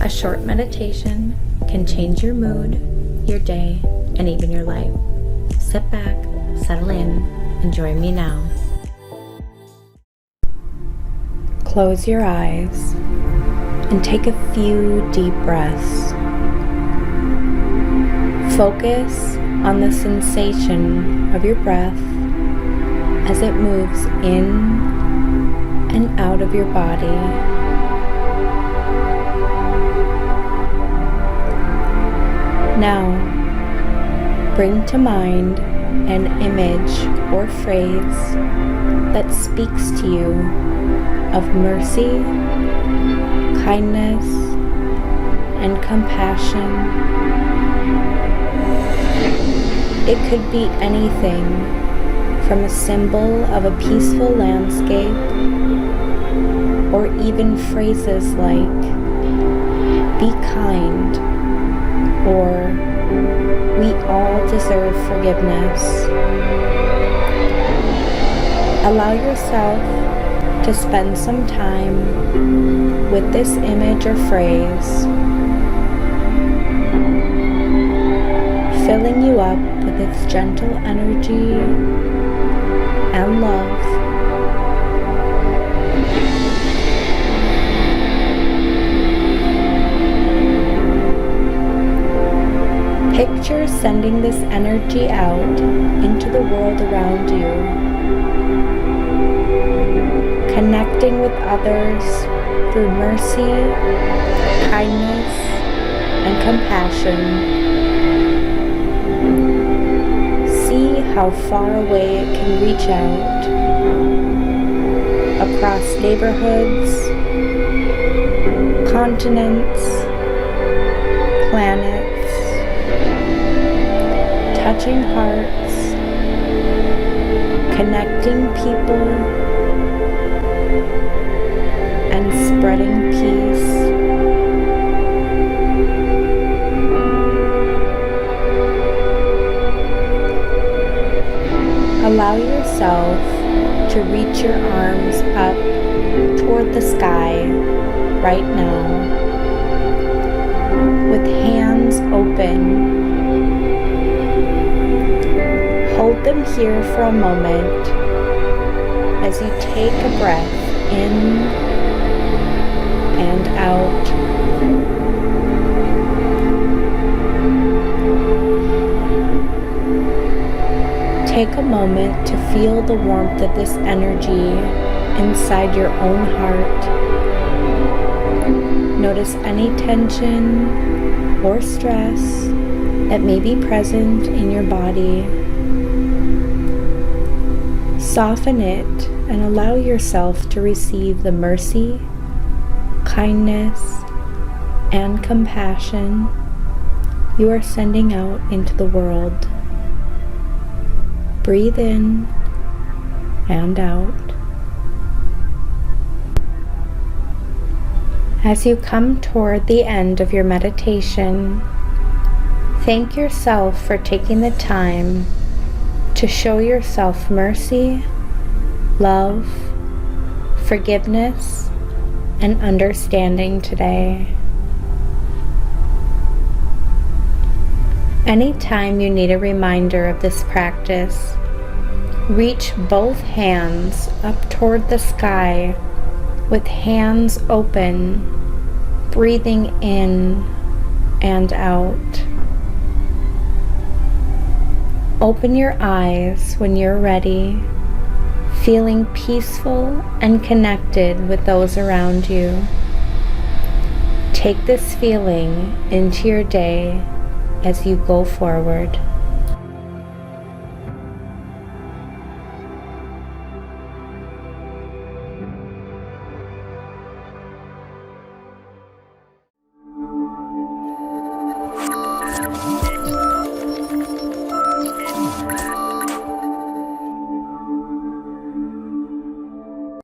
A short meditation can change your mood, your day, and even your life. Sit back, settle in, and join me now. Close your eyes and take a few deep breaths. Focus on the sensation of your breath as it moves in and out of your body. Now, bring to mind an image or phrase that speaks to you of mercy, kindness, and compassion. It could be anything from a symbol of a peaceful landscape, or even phrases like, "Be kind," or "We all deserve forgiveness." Allow yourself to spend some time with this image or phrase, filling you up with its gentle energy and love. Picture sending this energy out into the world around you, connecting with others through mercy, kindness, and compassion. See how far away it can reach out, across neighborhoods, continents, planets, touching hearts, connecting people, and spreading peace. Allow yourself to reach your arms up toward the sky right now, with hands open. Hold them here for a moment as you take a breath in and out. Take a moment to feel the warmth of this energy inside your own heart. Notice any tension or stress that may be present in your body. Soften it and allow yourself to receive the mercy, kindness, and compassion you are sending out into the world. Breathe in and out. As you come toward the end of your meditation, thank yourself for taking the time to show yourself mercy, love, forgiveness, and understanding today. Anytime you need a reminder of this practice, reach both hands up toward the sky with hands open, breathing in and out. Open your eyes when you're ready, feeling peaceful and connected with those around you. Take this feeling into your day as you go forward.